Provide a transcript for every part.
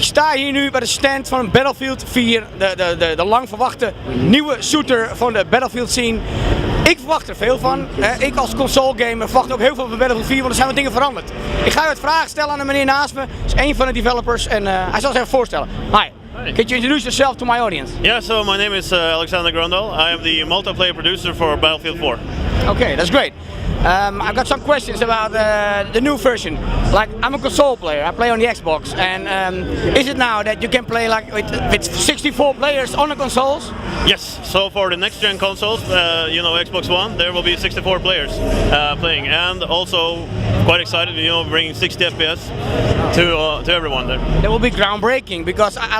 Ik sta hier nu bij de stand van Battlefield 4, de lang verwachte nieuwe shooter van de Battlefield scene. Ik verwacht er veel van. Ik als console gamer verwacht ook heel veel van Battlefield 4, want er zijn wat dingen veranderd. Ik ga u wat vragen stellen aan de meneer naast me. Dat is een van de developers en hij zal zich even voorstellen. Hi. Could you introduce yourself to my audience? Yeah, so my name is Alexander Grondal. I am the multiplayer producer for Battlefield 4. Okay, that's great. I've got some questions about the new version. Like, I'm a console player, I play on the Xbox, and is it now that you can play like with 64 players on the consoles? Yes, so for the next gen consoles, Xbox One, there will be 64 players playing, and also quite excited, bringing 60 FPS to everyone there. That will be groundbreaking because I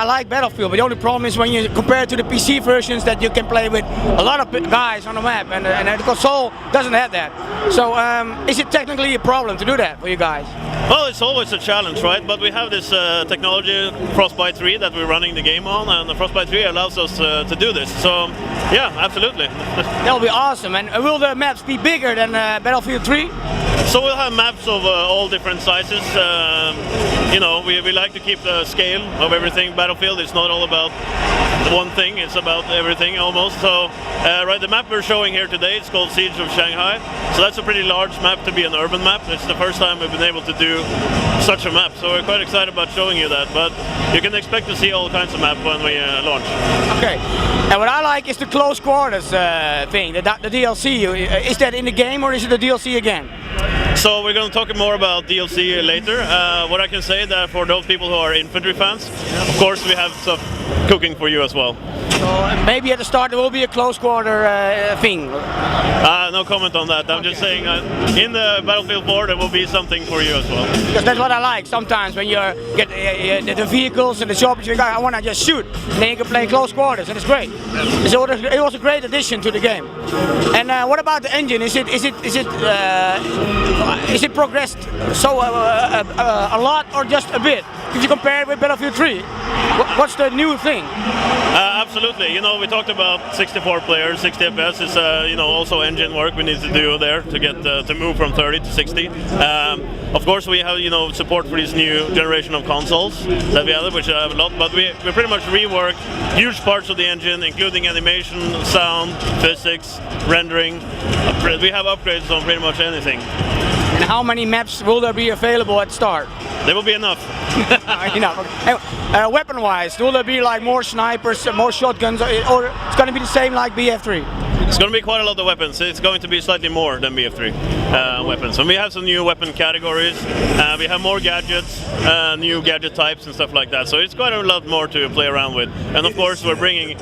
like Battlefield, but the only problem is when you compare it to the PC versions that you can play with a lot of guys on the map, and the console doesn't have that. So is it technically a problem to do that for you guys? Well, it's always a challenge, right? But we have this technology, Frostbite 3, that we're running the game on, and the Frostbite 3 allows us to do this. So, yeah, absolutely. That'll be awesome. And will the maps be bigger than Battlefield 3? So we'll have maps of all different sizes. We like to keep the scale of everything. Battlefield is not all about one thing, it's about everything almost. So the map we're showing here today, it's called Siege of Shanghai. So that's a pretty large map to be an urban map. It's the first time we've been able to do such a map. So we're quite excited about showing you that. But you can expect to see all kinds of maps when we launch. Okay. And what I like is the close quarters thing, the DLC. Is that in the game or is it the DLC again? So we're going to talk more about DLC later. What I can say that for those people who are infantry fans, of course we have stuff cooking for you as well. So maybe at the start there will be a close quarter thing. No comment on that. I'm just saying in the Battlefield 4 there will be something for you as well. Because that's what I like. Sometimes when you get the vehicles and the shops, you go, I want to just shoot. And then you can play close quarters, and it's great. So it was a great addition to the game. And what about the engine? Is it progressed so a lot or just a bit? If you compare it with Battlefield 3, what's the new thing? Absolutely. We talked about 64 players, 60 FPS is also engine work we need to do there to get to move from 30 to 60. Of course, we have support for this new generation of consoles that we have, which I have a lot. But we pretty much reworked huge parts of the engine, including animation, sound, physics, rendering. We have upgrades on pretty much anything. And how many maps will there be available at start? There will be enough. Enough. Weapon-wise, will there be like more snipers, more shotguns, or it's going to be the same like BF3? It's going to be quite a lot of weapons. It's going to be slightly more than BF3 weapons. And we have some new weapon categories. We have more gadgets, new gadget types and stuff like that. So it's quite a lot more to play around with. And of course, we're bringing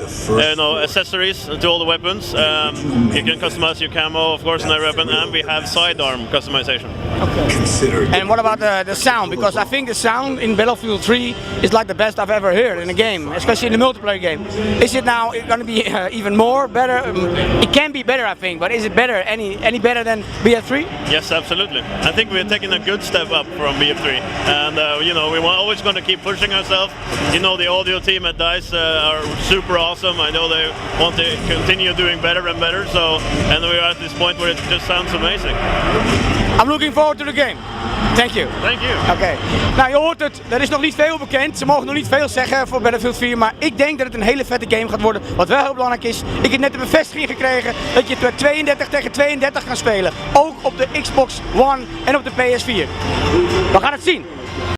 accessories to all the weapons. You can customize your camo, of course, in every weapon, and we have sidearm customization. Okay. And what about the sound? Because I think the sound in Battlefield 3 is like the best I've ever heard in a game, especially in the multiplayer game. Is it now going to be even more better? It can be better, I think, but is it better? Any better than BF3? Yes, absolutely. I think we're taking a good step up from BF3, and we're always going to keep pushing ourselves. The audio team at DICE are super awesome. I know they want to continue doing better and better. And we're at this point where it just sounds amazing. I'm looking forward to the game. Thank you. Thank you. Oké. Nou, je hoort het. Er is nog niet veel bekend. Ze mogen nog niet veel zeggen voor Battlefield 4. Maar ik denk dat het een hele vette game gaat worden. Wat wel heel belangrijk is. Ik heb net de bevestiging gekregen dat je het 32 tegen 32 kan spelen. Ook op de Xbox One en op de PS4. We gaan het zien.